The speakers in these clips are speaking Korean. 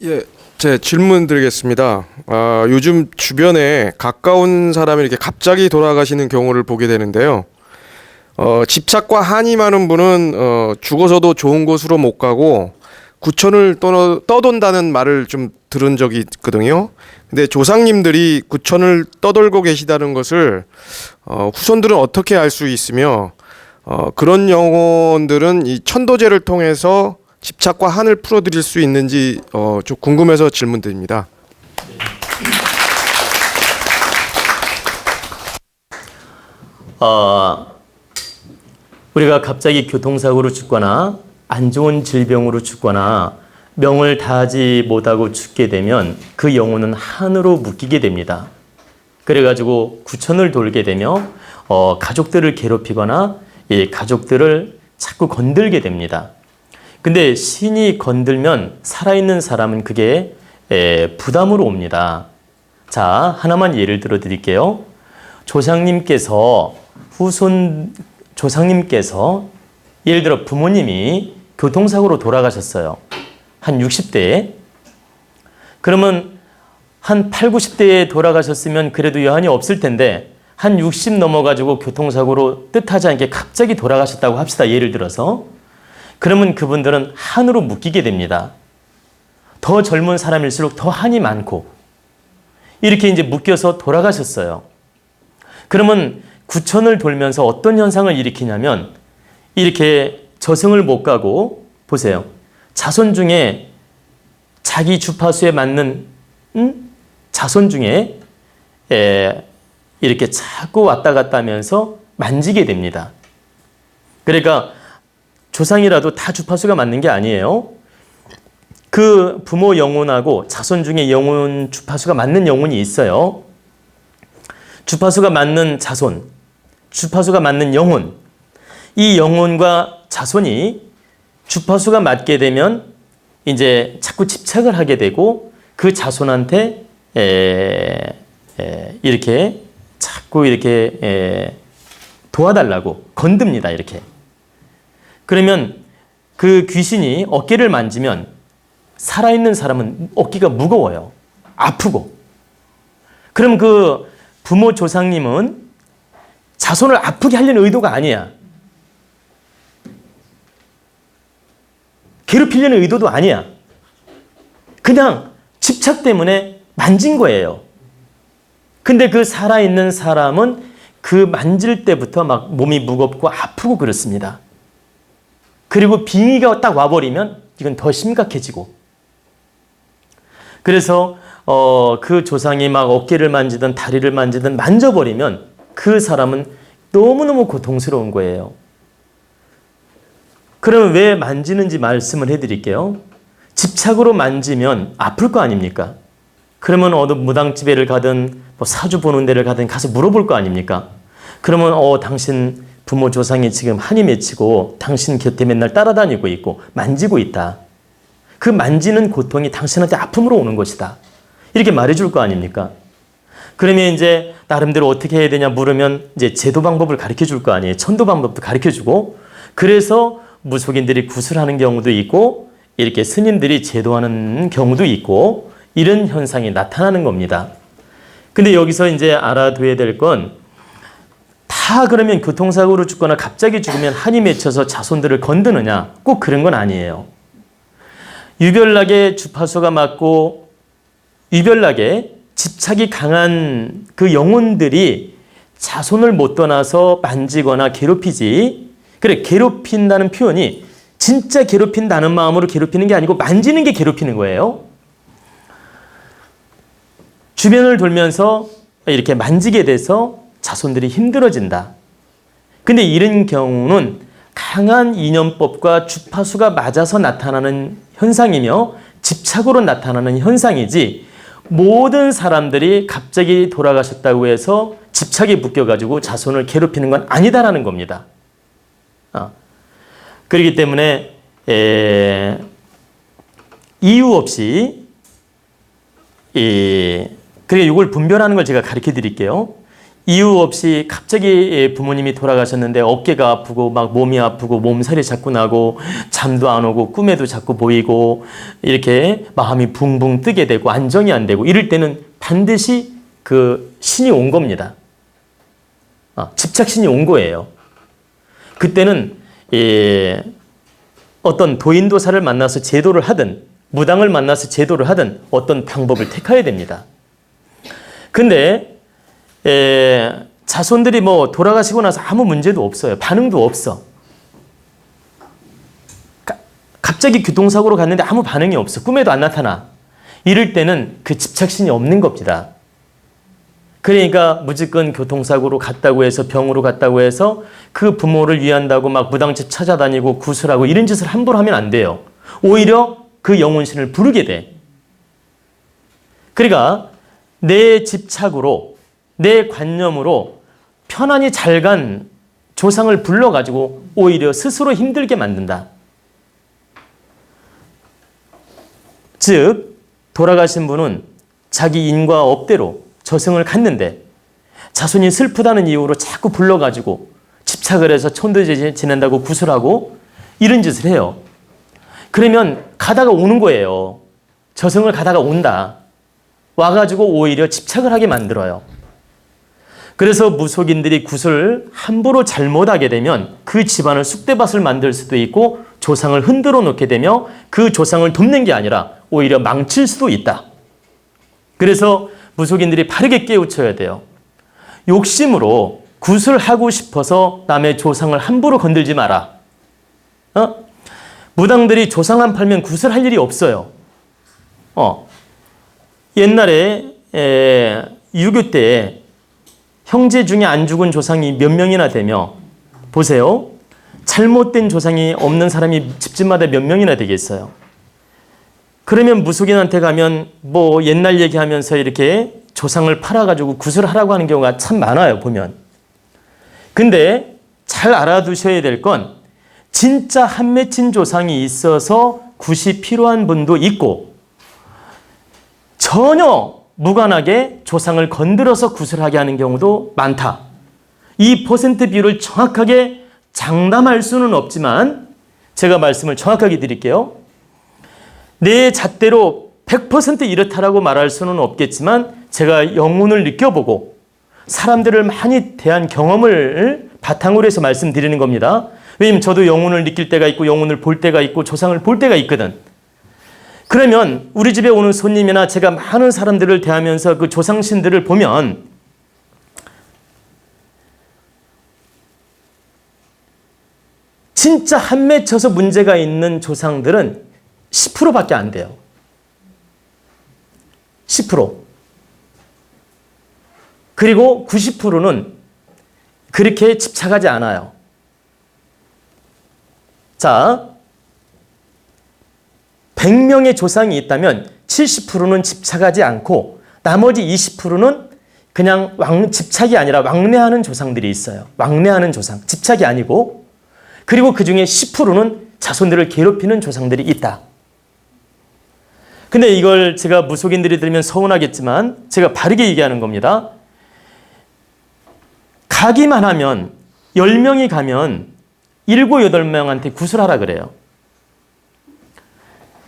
예, 제 질문 드리겠습니다. 요즘 주변에 가까운 사람이 이렇게 갑자기 돌아가시는 경우를 보게 되는데요. 집착과 한이 많은 분은 죽어서도 좋은 곳으로 못 가고 구천을 떠돈다는 말을 좀 들은 적이 있거든요. 근데 조상님들이 구천을 떠돌고 계시다는 것을 후손들은 어떻게 알 수 있으며 그런 영혼들은 이 천도제를 통해서 집착과 한을 풀어드릴 수 있는지 좀 궁금해서 질문드립니다. 우리가 갑자기 교통사고로 죽거나 안 좋은 질병으로 죽거나 명을 다하지 못하고 죽게 되면 그 영혼은 한으로 묶이게 됩니다. 그래가지고 구천을 돌게 되며 가족들을 괴롭히거나 이 가족들을 자꾸 건들게 됩니다. 근데 신이 건들면 살아있는 사람은 그게 부담으로 옵니다. 자, 하나만 예를 들어 드릴게요. 조상님께서 예를 들어 부모님이 교통사고로 돌아가셨어요. 한 60대에. 그러면 한 8, 90대에 돌아가셨으면 그래도 여한이 없을 텐데 한 60 넘어가지고 교통사고로 뜻하지 않게 갑자기 돌아가셨다고 합시다. 예를 들어서. 그러면 그분들은 한으로 묶이게 됩니다. 더 젊은 사람일수록 더 한이 많고 이렇게 이제 묶여서 돌아가셨어요. 그러면 구천을 돌면서 어떤 현상을 일으키냐면 이렇게 저승을 못 가고 보세요. 자손 중에 자기 주파수에 맞는 자손 중에 이렇게 자꾸 왔다 갔다 하면서 만지게 됩니다. 그러니까 조상이라도 다 주파수가 맞는 게 아니에요. 그 부모 영혼하고 자손 중에 영혼 주파수가 맞는 영혼이 있어요. 주파수가 맞는 자손, 주파수가 맞는 영혼. 이 영혼과 자손이 주파수가 맞게 되면 이제 자꾸 집착을 하게 되고 그 자손한테 이렇게 자꾸 이렇게 도와달라고 건듭니다. 이렇게. 그러면 그 귀신이 어깨를 만지면 살아있는 사람은 어깨가 무거워요. 아프고. 그럼 그 부모 조상님은 자손을 아프게 하려는 의도가 아니야. 괴롭히려는 의도도 아니야. 그냥 집착 때문에 만진 거예요. 근데 그 살아있는 사람은 그 만질 때부터 막 몸이 무겁고 아프고 그렇습니다. 그리고 빙의가 딱 와버리면 이건 더 심각해지고. 그래서 그 조상이 막 어깨를 만지든 다리를 만지든 만져버리면 그 사람은 너무너무 고통스러운 거예요. 그러면 왜 만지는지 말씀을 해드릴게요. 집착으로 만지면 아플 거 아닙니까? 그러면 어느 무당집에를 가든 뭐 사주 보는 데를 가든 가서 물어볼 거 아닙니까? 그러면 당신 부모 조상이 지금 한이 맺히고 당신 곁에 맨날 따라다니고 있고 만지고 있다. 그 만지는 고통이 당신한테 아픔으로 오는 것이다. 이렇게 말해줄 거 아닙니까? 그러면 이제 나름대로 어떻게 해야 되냐 물으면 이제 제도 방법을 가르쳐 줄 거 아니에요. 천도 방법도 가르쳐 주고 그래서 무속인들이 구슬하는 경우도 있고 이렇게 스님들이 제도하는 경우도 있고 이런 현상이 나타나는 겁니다. 근데 여기서 이제 알아둬야 될 건 다 그러면 교통사고로 죽거나 갑자기 죽으면 한이 맺혀서 자손들을 건드느냐? 꼭 그런 건 아니에요. 유별나게 주파수가 맞고 유별나게 집착이 강한 그 영혼들이 자손을 못 떠나서 만지거나 괴롭히지. 그래, 괴롭힌다는 표현이 진짜 괴롭힌다는 마음으로 괴롭히는 게 아니고 만지는 게 괴롭히는 거예요. 주변을 돌면서 이렇게 만지게 돼서 자손들이 힘들어진다. 근데 이런 경우는 강한 인연법과 주파수가 맞아서 나타나는 현상이며 집착으로 나타나는 현상이지 모든 사람들이 갑자기 돌아가셨다고 해서 집착에 묶여가지고 자손을 괴롭히는 건 아니다라는 겁니다. 그렇기 때문에 이유 없이 그래 이걸 분별하는 걸 제가 가르쳐 드릴게요. 이유 없이 갑자기 부모님이 돌아가셨는데 어깨가 아프고 막 몸이 아프고 몸살이 자꾸 나고 잠도 안 오고 꿈에도 자꾸 보이고 이렇게 마음이 붕붕 뜨게 되고 안정이 안 되고 이럴 때는 반드시 그 신이 온 겁니다. 집착신이 온 거예요. 그때는 어떤 도인도사를 만나서 제도를 하든 무당을 만나서 제도를 하든 어떤 방법을 택해야 됩니다. 근데 자손들이 뭐 돌아가시고 나서 아무 문제도 없어요. 반응도 없어. 갑자기 교통사고로 갔는데 아무 반응이 없어. 꿈에도 안 나타나. 이럴 때는 그 집착신이 없는 겁니다. 그러니까 무조건 교통사고로 갔다고 해서 병으로 갔다고 해서 그 부모를 위한다고 막 무당집 찾아다니고 구슬하고 이런 짓을 함부로 하면 안 돼요. 오히려 그 영혼신을 부르게 돼. 그러니까 내 집착으로 내 관념으로 편안히 잘 간 조상을 불러가지고 오히려 스스로 힘들게 만든다. 즉 돌아가신 분은 자기 인과 업대로 저승을 갔는데 자손이 슬프다는 이유로 자꾸 불러가지고 집착을 해서 천도제 지낸다고 구슬하고 이런 짓을 해요. 그러면 가다가 오는 거예요. 저승을 가다가 온다. 와가지고 오히려 집착을 하게 만들어요. 그래서 무속인들이 구슬을 함부로 잘못하게 되면 그 집안을 쑥대밭을 만들 수도 있고 조상을 흔들어 놓게 되며 그 조상을 돕는 게 아니라 오히려 망칠 수도 있다. 그래서 무속인들이 바르게 깨우쳐야 돼요. 욕심으로 구슬하고 싶어서 남의 조상을 함부로 건들지 마라. 무당들이 조상 안 팔면 구슬할 일이 없어요. 옛날에 유교 때 형제 중에 안 죽은 조상이 몇 명이나 되며 보세요. 잘못된 조상이 없는 사람이 집집마다 몇 명이나 되겠어요. 그러면 무속인한테 가면 뭐 옛날 얘기하면서 이렇게 조상을 팔아가지고 구슬하라고 하는 경우가 참 많아요, 보면. 근데 잘 알아두셔야 될 건 진짜 한 맺힌 조상이 있어서 굿이 필요한 분도 있고 전혀 무관하게 조상을 건드려서 구슬하게 하는 경우도 많다. 이 퍼센트 비율을 정확하게 장담할 수는 없지만 제가 말씀을 정확하게 드릴게요. 내 잣대로 100% 이렇다라고 말할 수는 없겠지만 제가 영혼을 느껴보고 사람들을 많이 대한 경험을 바탕으로 해서 말씀드리는 겁니다. 왜냐면 저도 영혼을 느낄 때가 있고 영혼을 볼 때가 있고 조상을 볼 때가 있거든. 그러면 우리 집에 오는 손님이나 제가 많은 사람들을 대하면서 그 조상신들을 보면 진짜 한 맺혀서 문제가 있는 조상들은 10%밖에 안 돼요. 10%. 그리고 90%는 그렇게 집착하지 않아요. 자, 100명의 조상이 있다면 70%는 집착하지 않고 나머지 20%는 그냥 집착이 아니라 왕래하는 조상들이 있어요. 왕래하는 조상, 집착이 아니고. 그리고 그 중에 10%는 자손들을 괴롭히는 조상들이 있다. 근데 이걸 제가 무속인들이 들으면 서운하겠지만 제가 바르게 얘기하는 겁니다. 가기만 하면 10명이 가면 7, 8명한테 구슬하라 그래요.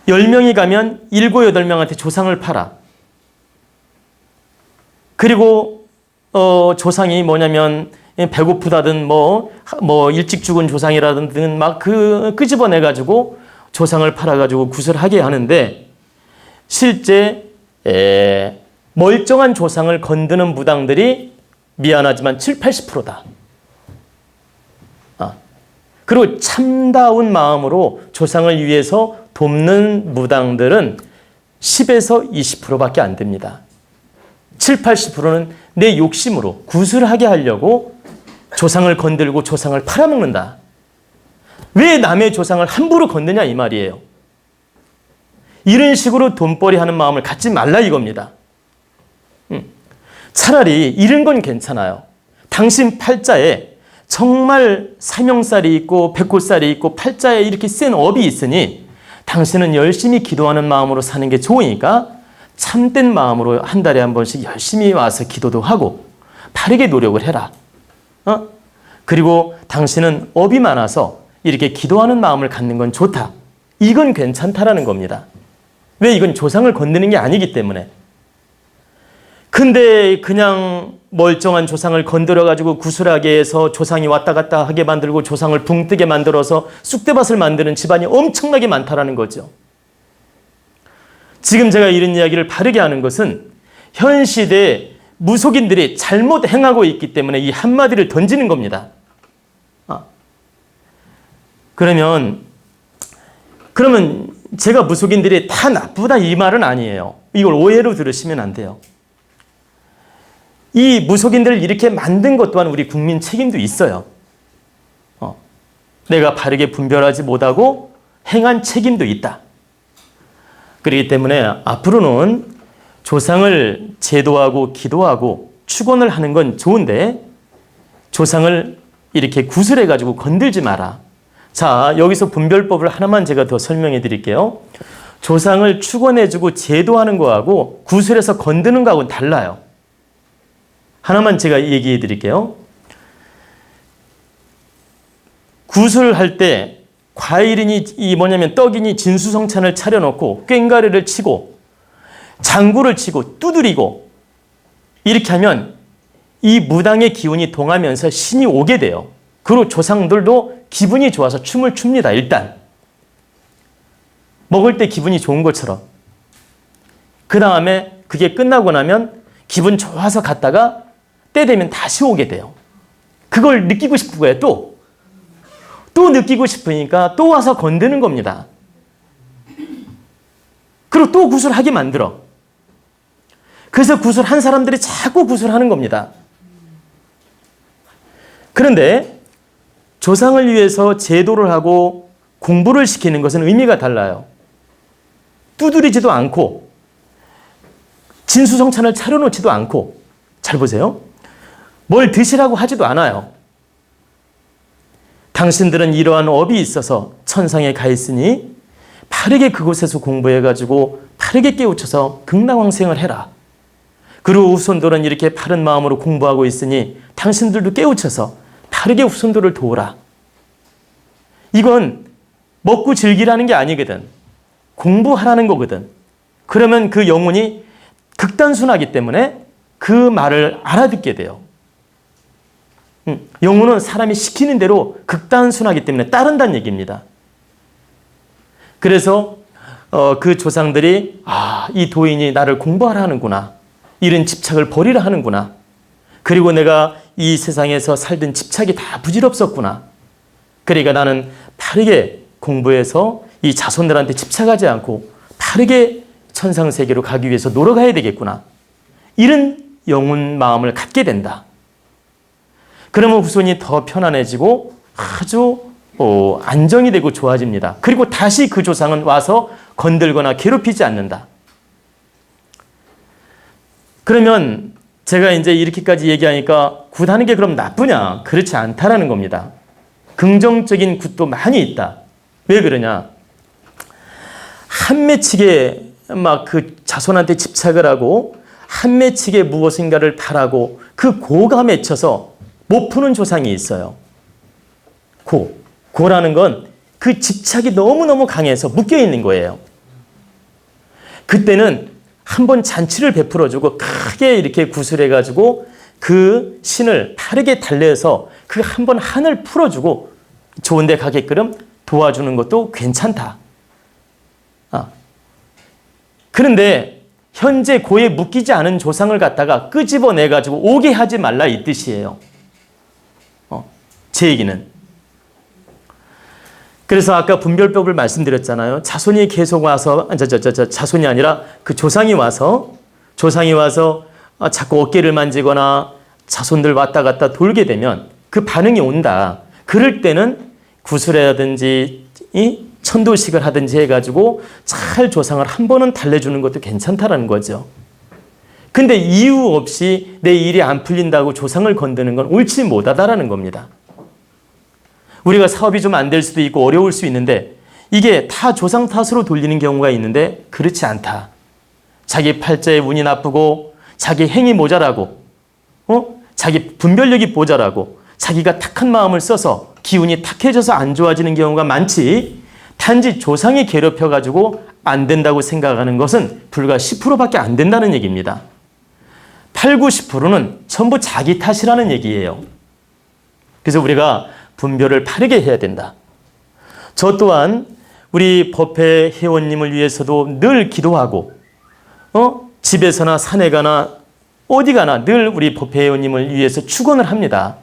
10명이 가면 7, 8명한테 조상을 팔아. 그리고 조상이 뭐냐면 배고프다든 뭐 일찍 죽은 조상이라든 막 끄집어내가지고 조상을 팔아가지고 구슬하게 하는데 실제 멀쩡한 조상을 건드는 무당들이 미안하지만 7, 80%다. 그리고 참다운 마음으로 조상을 위해서 돕는 무당들은 10에서 20%밖에 안 됩니다. 7, 80%는 내 욕심으로 구슬하게 하려고 조상을 건들고 조상을 팔아먹는다. 왜 남의 조상을 함부로 건드냐 이 말이에요. 이런 식으로 돈벌이 하는 마음을 갖지 말라 이겁니다. 차라리 이런 건 괜찮아요. 당신 팔자에 정말 사명살이 있고 백골살이 있고 팔자에 이렇게 센 업이 있으니 당신은 열심히 기도하는 마음으로 사는 게 좋으니까 참된 마음으로 한 달에 한 번씩 열심히 와서 기도도 하고 바르게 노력을 해라. 그리고 당신은 업이 많아서 이렇게 기도하는 마음을 갖는 건 좋다. 이건 괜찮다라는 겁니다. 왜? 이건 조상을 건드는 게 아니기 때문에. 근데 그냥 멀쩡한 조상을 건드려가지고 구슬하게 해서 조상이 왔다 갔다 하게 만들고 조상을 붕 뜨게 만들어서 쑥대밭을 만드는 집안이 엄청나게 많다라는 거죠. 지금 제가 이런 이야기를 바르게 하는 것은 현 시대에 무속인들이 잘못 행하고 있기 때문에 이 한마디를 던지는 겁니다. 그러면 제가 무속인들이 다 나쁘다 이 말은 아니에요. 이걸 오해로 들으시면 안 돼요. 이 무속인들을 이렇게 만든 것 또한 우리 국민 책임도 있어요. 내가 바르게 분별하지 못하고 행한 책임도 있다. 그렇기 때문에 앞으로는 조상을 제도하고 기도하고 축원을 하는 건 좋은데 조상을 이렇게 구슬해가지고 건들지 마라. 자, 여기서 분별법을 하나만 제가 더 설명해 드릴게요. 조상을 축원해주고 제도하는 거하고 구슬해서 건드는 거하고는 달라요. 하나만 제가 얘기해 드릴게요. 구슬할 때 과일이니 뭐냐면 떡이니 진수성찬을 차려놓고 꽹과리를 치고 장구를 치고 두드리고 이렇게 하면 이 무당의 기운이 동하면서 신이 오게 돼요. 그리고 조상들도 기분이 좋아서 춤을 춥니다. 일단 먹을 때 기분이 좋은 것처럼. 그 다음에 그게 끝나고 나면 기분 좋아서 갔다가 때 되면 다시 오게 돼요. 그걸 느끼고 싶은 거예요. 또 느끼고 싶으니까 또 와서 건드는 겁니다. 그리고 또 구슬하게 만들어. 그래서 구슬한 사람들이 자꾸 구슬하는 겁니다. 그런데 조상을 위해서 제도를 하고 공부를 시키는 것은 의미가 달라요. 두드리지도 않고 진수성찬을 차려놓지도 않고, 잘 보세요. 뭘 드시라고 하지도 않아요. 당신들은 이러한 업이 있어서 천상에 가 있으니 바르게 그곳에서 공부해가지고 바르게 깨우쳐서 극락왕생을 해라. 그리고 후손들은 이렇게 바른 마음으로 공부하고 있으니 당신들도 깨우쳐서 바르게 후손들을 도우라. 이건 먹고 즐기라는 게 아니거든. 공부하라는 거거든. 그러면 그 영혼이 극단순하기 때문에 그 말을 알아듣게 돼요. 영혼은 사람이 시키는 대로 극단순하기 때문에 따른다는 얘기입니다. 그래서 그 조상들이 이 도인이 나를 공부하라 하는구나. 이런 집착을 버리라 하는구나. 그리고 내가 이 세상에서 살던 집착이 다 부질없었구나. 그러니까 나는 바르게 공부해서 이 자손들한테 집착하지 않고 바르게 천상세계로 가기 위해서 노력해야 되겠구나. 이런 영혼 마음을 갖게 된다. 그러면 후손이 더 편안해지고 아주 안정이 되고 좋아집니다. 그리고 다시 그 조상은 와서 건들거나 괴롭히지 않는다. 그러면 제가 이제 이렇게까지 얘기하니까 굿하는 게 그럼 나쁘냐? 그렇지 않다라는 겁니다. 긍정적인 굿도 많이 있다. 왜 그러냐? 한 맺히게 막 그 자손한테 집착을 하고 한 맺히게 무엇인가를 바라고 그 고가 맺혀서 못 푸는 조상이 있어요. 고라는 건 그 집착이 너무너무 강해서 묶여 있는 거예요. 그때는 한번 잔치를 베풀어주고 크게 이렇게 구슬해가지고 그 신을 바르게 달래서 그 한번 한을 풀어주고 좋은 데 가게끔 도와주는 것도 괜찮다. 그런데 현재 고에 묶이지 않은 조상을 갖다가 끄집어내가지고 오게 하지 말라 이 뜻이에요. 제 얘기는. 그래서 아까 분별법을 말씀드렸잖아요. 자손이 계속 와서, 자손이 아니라 그 조상이 와서 자꾸 어깨를 만지거나 자손들 왔다 갔다 돌게 되면 그 반응이 온다. 그럴 때는 구슬이라든지 천도식을 하든지 해가지고 잘 조상을 한 번은 달래주는 것도 괜찮다라는 거죠. 근데 이유 없이 내 일이 안 풀린다고 조상을 건드는 건 옳지 못하다라는 겁니다. 우리가 사업이 좀 안 될 수도 있고 어려울 수 있는데 이게 다 조상 탓으로 돌리는 경우가 있는데 그렇지 않다. 자기 팔자에 운이 나쁘고 자기 행이 모자라고 자기 분별력이 모자라고 자기가 탁한 마음을 써서 기운이 탁해져서 안 좋아지는 경우가 많지, 단지 조상이 괴롭혀가지고 안 된다고 생각하는 것은 불과 10%밖에 안 된다는 얘기입니다. 8, 90%는 전부 자기 탓이라는 얘기예요. 그래서 우리가 분별을 바르게 해야 된다. 저 또한 우리 법회 회원님을 위해서도 늘 기도하고, 집에서나 산에 가나 어디 가나 늘 우리 법회 회원님을 위해서 축원을 합니다.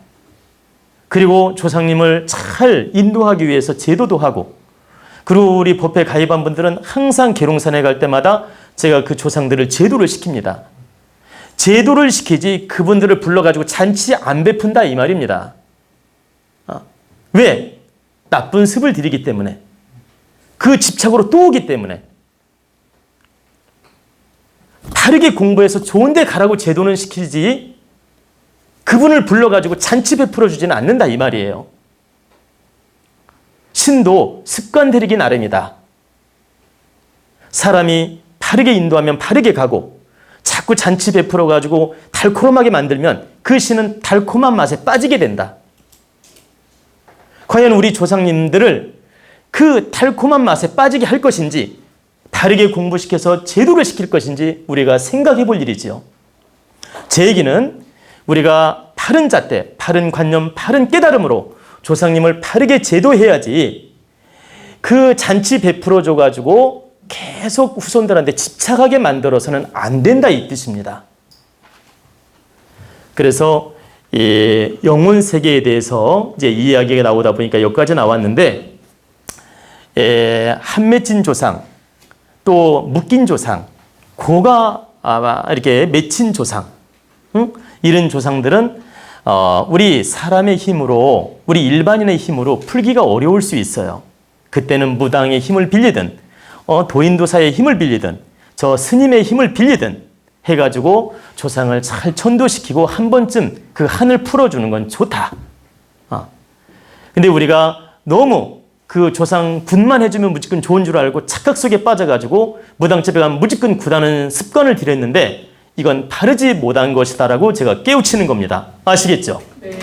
그리고 조상님을 잘 인도하기 위해서 제도도 하고, 그리고 우리 법회 가입한 분들은 항상 계룡산에 갈 때마다 제가 그 조상들을 제도를 시킵니다. 제도를 시키지 그분들을 불러가지고 잔치 안 베푼다 이 말입니다. 왜? 나쁜 습을 들이기 때문에. 그 집착으로 또 오기 때문에. 다르게 공부해서 좋은 데 가라고 제도는 시키지 그분을 불러가지고 잔치 베풀어 주지는 않는다 이 말이에요. 신도 습관 들이기 나름이다. 사람이 바르게 인도하면 바르게 가고, 자꾸 잔치 베풀어 가지고 달콤하게 만들면 그 신은 달콤한 맛에 빠지게 된다. 과연 우리 조상님들을 그 달콤한 맛에 빠지게 할 것인지, 바르게 공부시켜서 제도를 시킬 것인지 우리가 생각해 볼 일이지요. 제 얘기는 우리가 바른 잣대, 바른 관념, 바른 깨달음으로 조상님을 바르게 제도해야지 그 잔치 베풀어 줘가지고 계속 후손들한테 집착하게 만들어서는 안 된다 이 뜻입니다. 그래서 이 영혼 세계에 대해서 이제 이야기가 나오다 보니까 여기까지 나왔는데, 한맺힌 조상, 또 묶인 조상, 고가 이렇게 맺힌 조상, 이런 조상들은 우리 사람의 힘으로, 우리 일반인의 힘으로 풀기가 어려울 수 있어요. 그때는 무당의 힘을 빌리든, 도인도사의 힘을 빌리든, 저 스님의 힘을 빌리든 해가지고 조상을 잘 천도시키고 한 번쯤 그 한을 풀어주는 건 좋다. 근데 우리가 너무 그 조상 분만 해주면 무조건 좋은 줄 알고 착각 속에 빠져가지고 무당집에 가면 무조건 구다는 습관을 들였는데, 이건 바르지 못한 것이다라고 제가 깨우치는 겁니다. 아시겠죠? 네.